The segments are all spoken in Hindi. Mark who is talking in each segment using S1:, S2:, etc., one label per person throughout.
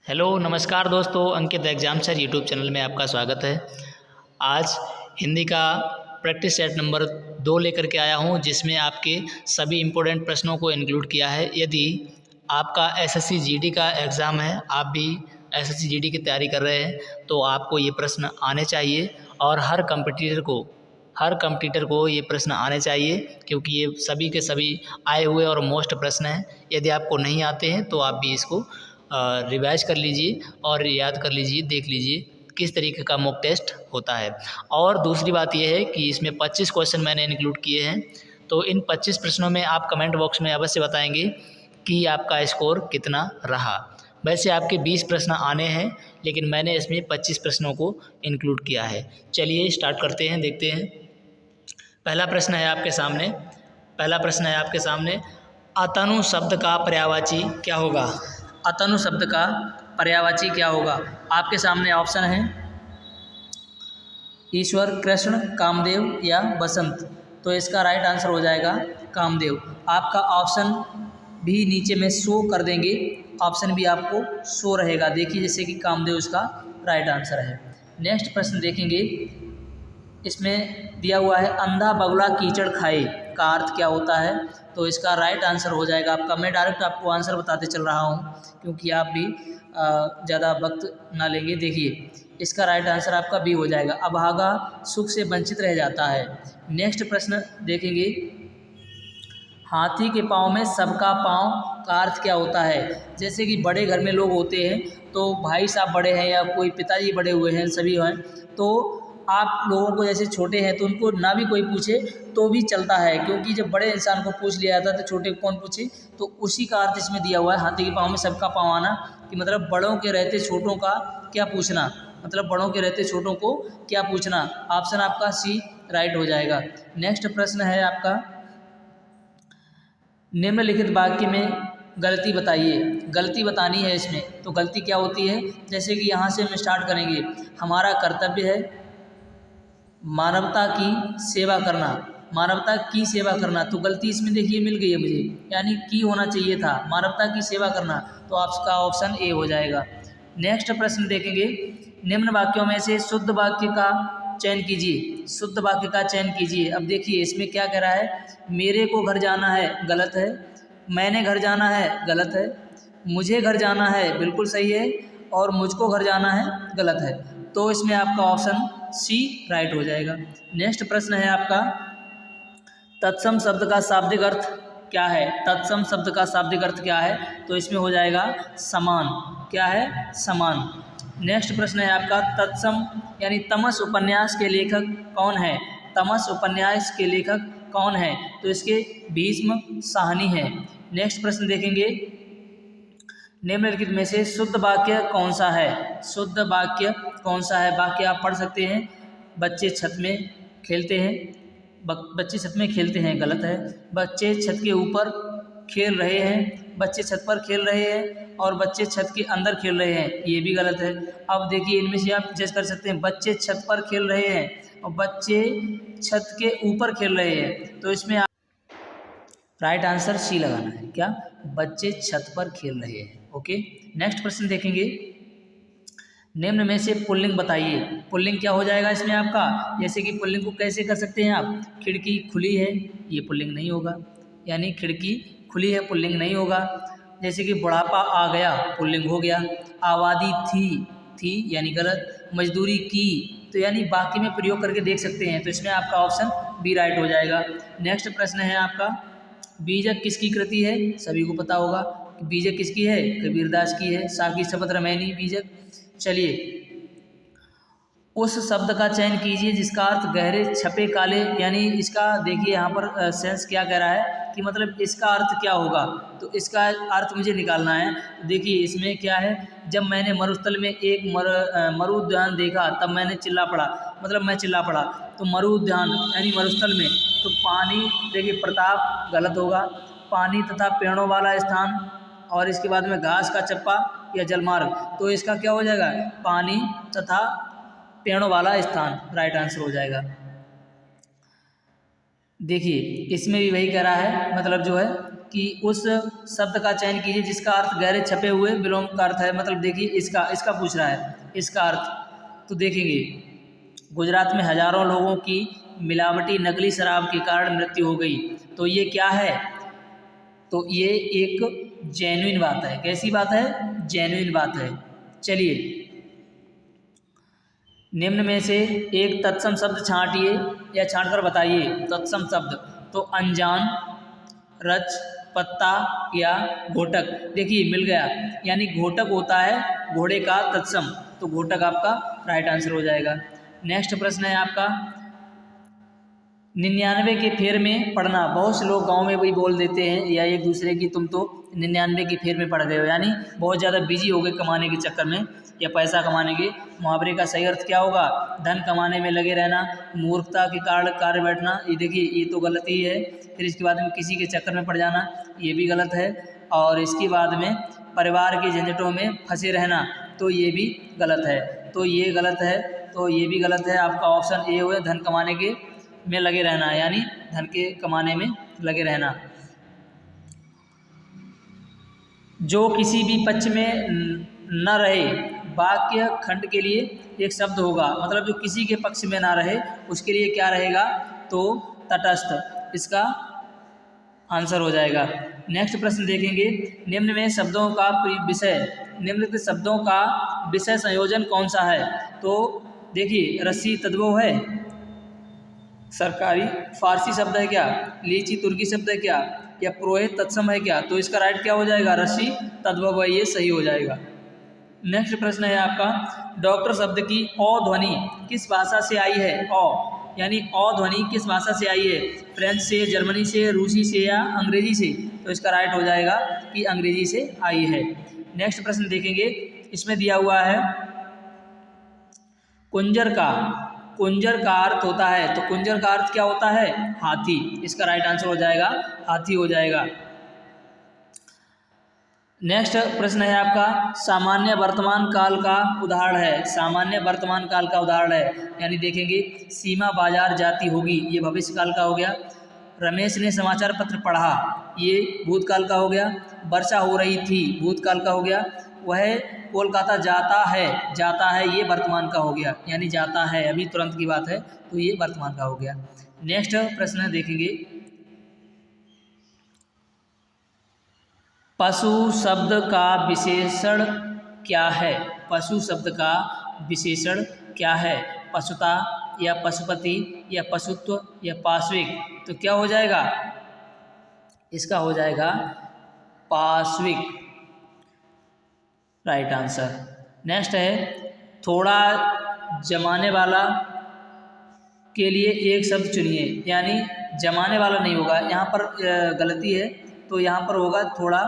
S1: हेलो नमस्कार दोस्तों, अंकित एग्जाम सर यूट्यूब चैनल में आपका स्वागत है। आज हिंदी का प्रैक्टिस सेट नंबर 2 लेकर के आया हूं, जिसमें आपके सभी इम्पोर्टेंट प्रश्नों को इंक्लूड किया है। यदि आपका एसएससी जीडी का एग्ज़ाम है, आप भी एसएससी जीडी की तैयारी कर रहे हैं, तो आपको ये प्रश्न आने चाहिए और हर कम्पिटिटर को ये प्रश्न आने चाहिए, क्योंकि ये सभी के सभी आए हुए और मोस्ट प्रश्न हैं। यदि आपको नहीं आते हैं तो आप भी इसको रिवाइज कर लीजिए और याद कर लीजिए, देख लीजिए किस तरीके का मॉक टेस्ट होता है। और दूसरी बात यह है कि इसमें 25 क्वेश्चन मैंने इंक्लूड किए हैं, तो इन 25 प्रश्नों में आप कमेंट बॉक्स में अवश्य बताएंगे कि आपका स्कोर कितना रहा। वैसे आपके 20 प्रश्न आने हैं, लेकिन मैंने इसमें 25 प्रश्नों को इंक्लूड किया है। चलिए स्टार्ट करते हैं, देखते हैं। पहला प्रश्न है आपके सामने, अतनु शब्द का पर्यायवाची क्या होगा? अतनु शब्द का पर्यायवाची क्या होगा? आपके सामने ऑप्शन है ईश्वर, कृष्ण, कामदेव या बसंत। तो इसका राइट आंसर हो जाएगा कामदेव। आपका ऑप्शन भी नीचे में शो कर देंगे, ऑप्शन भी आपको शो रहेगा। देखिए जैसे कि कामदेव इसका राइट आंसर है। नेक्स्ट प्रश्न देखेंगे, इसमें दिया हुआ है अंधा बगुला कीचड़ खाए का अर्थ क्या होता है? तो इसका राइट आंसर हो जाएगा आपका, मैं डायरेक्ट आपको आंसर बताते चल रहा हूँ क्योंकि आप भी ज़्यादा वक्त ना लेंगे। देखिए इसका राइट आंसर आपका बी हो जाएगा, अभागा सुख से वंचित रह जाता है। नेक्स्ट प्रश्न देखेंगे, हाथी के पाँव में सबका पाँव का अर्थ क्या होता है? जैसे कि बड़े घर में लोग होते हैं, तो भाई साहब बड़े हैं या कोई पिताजी बड़े हुए हैं, सभी हैं, तो आप लोगों को जैसे छोटे हैं तो उनको ना भी कोई पूछे तो भी चलता है, क्योंकि जब बड़े इंसान को पूछ लिया जाता है तो छोटे को कौन पूछे। तो उसी का अर्थ इसमें दिया हुआ है, हाथी के पाँव में सबका पाँव आना, कि मतलब बड़ों के रहते छोटों का क्या पूछना, मतलब बड़ों के रहते छोटों को क्या पूछना। ऑप्शन आपका सी राइट हो जाएगा। नेक्स्ट प्रश्न है आपका, निम्नलिखित वाक्य में गलती बताइए। गलती बतानी है इसमें, तो गलती क्या होती है? जैसे कि यहाँ से हम स्टार्ट करेंगे, हमारा कर्तव्य है मानवता की सेवा करना, मानवता की सेवा करना। तो गलती इसमें देखिए मिल गई है मुझे, यानी की होना चाहिए था, मानवता की सेवा करना, तो आपका ऑप्शन ए हो जाएगा। नेक्स्ट प्रश्न देखेंगे, निम्न वाक्यों में से शुद्ध वाक्य का चयन कीजिए। शुद्ध वाक्य का चयन कीजिए। अब देखिए इसमें क्या कह रहा है, मेरे को घर जाना है, गलत है। मैंने घर जाना है, गलत है। मुझे घर जाना है, बिल्कुल सही है। और मुझको घर जाना है, गलत है। तो इसमें आपका ऑप्शन सी राइट हो जाएगा। नेक्स्ट प्रश्न है आपका, तत्सम शब्द का शाब्दिक अर्थ क्या है? तत्सम शब्द का शाब्दिक अर्थ क्या है? तो इसमें हो जाएगा समान। क्या है? समान। नेक्स्ट प्रश्न है आपका, तत्सम यानी तमस उपन्यास के लेखक कौन है? तमस उपन्यास के लेखक कौन है? तो इसके भीष्म साहनी है। नेक्स्ट प्रश्न देखेंगे, निम्नलिखित में से शुद्ध वाक्य कौन सा है? शुद्ध वाक्य कौन सा है? वाक्य आप पढ़ सकते हैं, बच्चे छत में खेलते हैं, बच्चे छत में खेलते हैं, गलत है। बच्चे छत के ऊपर खेल रहे हैं, बच्चे छत पर खेल रहे हैं, और बच्चे छत के अंदर खेल रहे हैं, ये भी गलत है। अब देखिए इनमें से आप जज कर सकते हैं, बच्चे छत पर खेल रहे हैं और बच्चे छत के ऊपर खेल रहे हैं, तो इसमें राइट आंसर सी लगाना है। क्या? बच्चे छत पर खेल रहे हैं। ओके। नेक्स्ट प्रश्न देखेंगे, निम्न में से पुल्लिंग बताइए। पुल्लिंग क्या हो जाएगा इसमें आपका? जैसे कि पुल्लिंग को कैसे कर सकते हैं आप, खिड़की खुली है, ये पुल्लिंग नहीं होगा, यानी खिड़की खुली है, पुल्लिंग नहीं होगा। जैसे कि बुढ़ापा आ गया, पुल्लिंग हो गया। आबादी थी यानी गलत। मजदूरी की, तो यानी बाकी में प्रयोग करके देख सकते हैं, तो इसमें आपका ऑप्शन बी राइट हो जाएगा। नेक्स्ट प्रश्न है आपका, बीजक किसकी कृति है? सभी को पता होगा कि बीजक किसकी है, कबीरदास की है। साकी शपथ रमैनी बीजक। चलिए उस शब्द का चयन कीजिए जिसका अर्थ गहरे छपे काले, यानी इसका देखिए यहाँ पर सेंस क्या कह रहा है कि मतलब इसका अर्थ क्या होगा, तो इसका अर्थ मुझे निकालना है। देखिए इसमें क्या है, जब मैंने मरुस्थल में एक मरुद्यान देखा तब मैंने चिल्ला पड़ा, मतलब मैं चिल्ला पड़ा। तो मरुद्यान यानी मरुस्थल में, तो पानी, देखिए प्रताप गलत होगा, पानी तथा पेड़ों वाला स्थान, और इसके बाद में घास का चप्पा या जलमार्ग, तो इसका क्या हो जाएगा, पानी तथा पेड़ों वाला स्थान, राइट आंसर हो जाएगा। देखिए इसमें भी वही कह रहा है, मतलब जो है कि उस शब्द का चयन कीजिए जिसका अर्थ गहरे छपे हुए विलोम का अर्थ है। मतलब देखिए इसका पूछ रहा है, इसका अर्थ तो देखेंगे, गुजरात में हजारों लोगों की मिलावटी नकली शराब के कारण मृत्यु हो गई। तो ये क्या है? तो ये एक जेन्युइन बात है। कैसी बात है? जेन्युइन बात है। चलिए, निम्न में से एक तत्सम शब्द छांटिए या छांटकर बताइए। तत्सम शब्द तो अनजान, रच, पत्ता या घोटक। देखिए मिल गया, यानी घोटक होता है घोड़े का तत्सम, तो घोटक आपका राइट आंसर हो जाएगा। नेक्स्ट प्रश्न है आपका 99 के फेर में पढ़ना। बहुत से लोग गांव में वही बोल देते हैं या एक दूसरे की तुम तो 99 के फेर में पढ़ गए हो, यानी बहुत ज़्यादा बिजी हो गए कमाने के चक्कर में या पैसा कमाने के। मुहावरे का सही अर्थ क्या होगा? धन कमाने में लगे रहना, मूर्खता के कारण कार्य बैठना। ये देखिए ये तो गलत ही है। फिर इसके बाद में किसी के चक्कर में पड़ जाना, ये भी गलत है। और इसके बाद में परिवार के झंझटों में फंसे रहना, तो ये भी गलत है। तो ये गलत है, तो ये भी गलत है। आपका ऑप्शन ए हुआ धन कमाने के में लगे रहना, यानी धन के कमाने में लगे रहना। जो किसी भी पक्ष में न रहे, वाक्य खंड के लिए एक शब्द होगा। मतलब जो किसी के पक्ष में ना रहे उसके लिए क्या रहेगा? तो तटस्थ इसका आंसर हो जाएगा। नेक्स्ट प्रश्न देखेंगे, निम्न में शब्दों का विषय, निम्नलिखित शब्दों का विषय संयोजन कौन सा है? तो देखिए रस्सी तद्भव है, सरकारी फारसी शब्द है क्या? लीची तुर्की शब्द है क्या? या पुरोहित तत्सम है क्या? तो इसका राइट क्या हो जाएगा? रस्सी तद्भव है, ये सही हो जाएगा। नेक्स्ट प्रश्न है आपका, डॉक्टर शब्द की अ ध्वनि किस भाषा से आई है? अ यानी अ ध्वनि किस भाषा से आई है? फ्रेंच से, जर्मनी से, रूसी से या अंग्रेजी से? तो इसका राइट हो जाएगा कि अंग्रेजी से आई है। नेक्स्ट प्रश्न देखेंगे, इसमें दिया हुआ है कुंजर का अर्थ होता है। तो कुंजर का अर्थ क्या होता है? हाथी। इसका राइट आंसर हो जाएगा हाथी हो जाएगा। नेक्स्ट प्रश्न है आपका, सामान्य वर्तमान काल का उदाहरण है। सामान्य वर्तमान काल का उदाहरण है, यानी देखेंगे सीमा बाजार जाती होगी, ये भविष्य काल का हो गया। रमेश ने समाचार पत्र पढ़ा, ये भूतकाल का हो गया। वर्षा हो रही थी, भूतकाल का हो गया। वह कोलकाता जाता है, ये वर्तमान का हो गया, यानी जाता है अभी तुरंत की बात है, तो ये वर्तमान का हो गया। नेक्स्ट प्रश्न देखेंगे, पशु शब्द का विशेषण क्या है? पशु शब्द का विशेषण क्या है? पशुता या पशुपति या पशुत्व या पाश्विक? तो क्या हो जाएगा? इसका हो जाएगा पाश्विक, राइट आंसर। नेक्स्ट है, थोड़ा जमाने वाला के लिए एक शब्द चुनिए, यानी जमाने वाला नहीं होगा यहाँ पर, गलती है। तो यहाँ पर होगा थोड़ा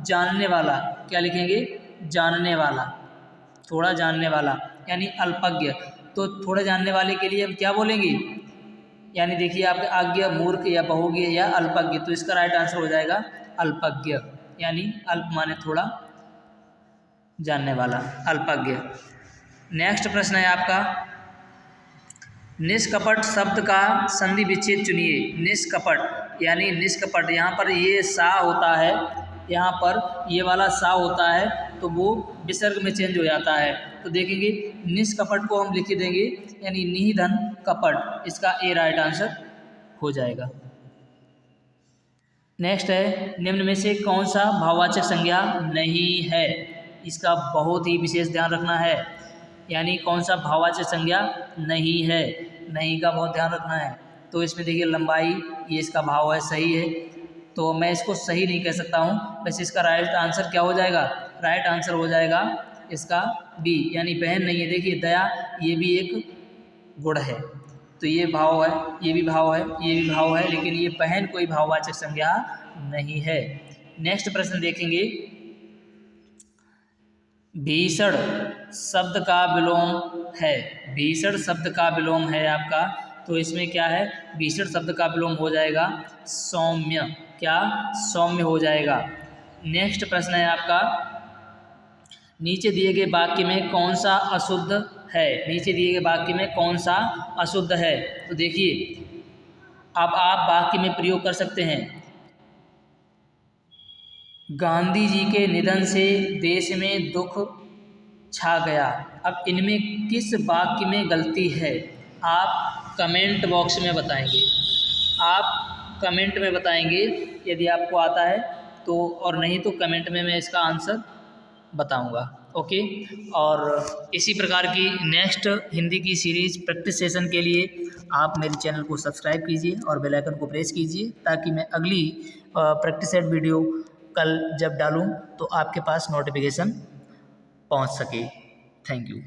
S1: जानने वाला। क्या लिखेंगे? जानने वाला, थोड़ा जानने वाला, यानी अल्पज्ञ। तो थोड़ा जानने वाले के लिए हम क्या बोलेंगे? यानी देखिए आपके आज्ञा, मूर्ख या बहुज्ञ या अल्पज्ञ। तो इसका राइट आंसर हो जाएगा अल्पज्ञ, यानी अल्प माने थोड़ा, जानने वाला, अल्पज्ञ। नेक्स्ट प्रश्न है आपका, निष्कपट शब्द का संधि विच्छेद चुनिए। निष्कपट यानी निष्कपट, यहाँ पर ये सा होता है, यहाँ पर ये वाला सा होता है, तो वो विसर्ग में चेंज हो जाता है। तो देखेंगे निष्कपट को हम लिख देंगे, यानी निधन कपट, इसका ए राइट आंसर हो जाएगा। नेक्स्ट है, निम्न में से कौन सा भाववाचक संज्ञा नहीं है? इसका बहुत ही विशेष ध्यान रखना है, यानी कौन सा भाववाचक संज्ञा नहीं है, नहीं का बहुत ध्यान रखना है। तो इसमें देखिए लंबाई, ये इसका भाव है, सही है, तो मैं इसको सही नहीं कह सकता हूँ। वैसे इसका राइट आंसर क्या हो जाएगा? राइट आंसर हो जाएगा इसका बी, यानी बहन नहीं है। देखिए दया, ये भी एक गुण है, तो ये भाव है, ये भी भाव है, ये भी भाव है, लेकिन ये बहन कोई भाववाचक संज्ञा नहीं है। नेक्स्ट प्रश्न देखेंगे, भीषण शब्द का विलोम है। भीषण शब्द का विलोम है आपका, तो इसमें क्या है? भीषण शब्द का विलोम हो जाएगा सौम्य। क्या? सौम्य हो जाएगा। नेक्स्ट प्रश्न है आपका, नीचे दिए गए वाक्य में कौन सा अशुद्ध है? नीचे दिए गए वाक्य में कौन सा अशुद्ध है? तो देखिए अब आप वाक्य में प्रयोग कर सकते हैं, गांधी जी के निधन से देश में दुख छा गया। अब इनमें किस वाक्य में गलती है? आप कमेंट बॉक्स में बताएंगे। आप कमेंट में बताएंगे यदि आपको आता है तो, और नहीं तो कमेंट में मैं इसका आंसर बताऊंगा। ओके, और इसी प्रकार की नेक्स्ट हिंदी की सीरीज प्रैक्टिस सेशन के लिए आप मेरे चैनल को सब्सक्राइब कीजिए और बेल आइकन को प्रेस कीजिए, ताकि मैं अगली प्रैक्टिस सेट वीडियो कल जब डालूं तो आपके पास नोटिफिकेशन पहुंच सके। Thank you.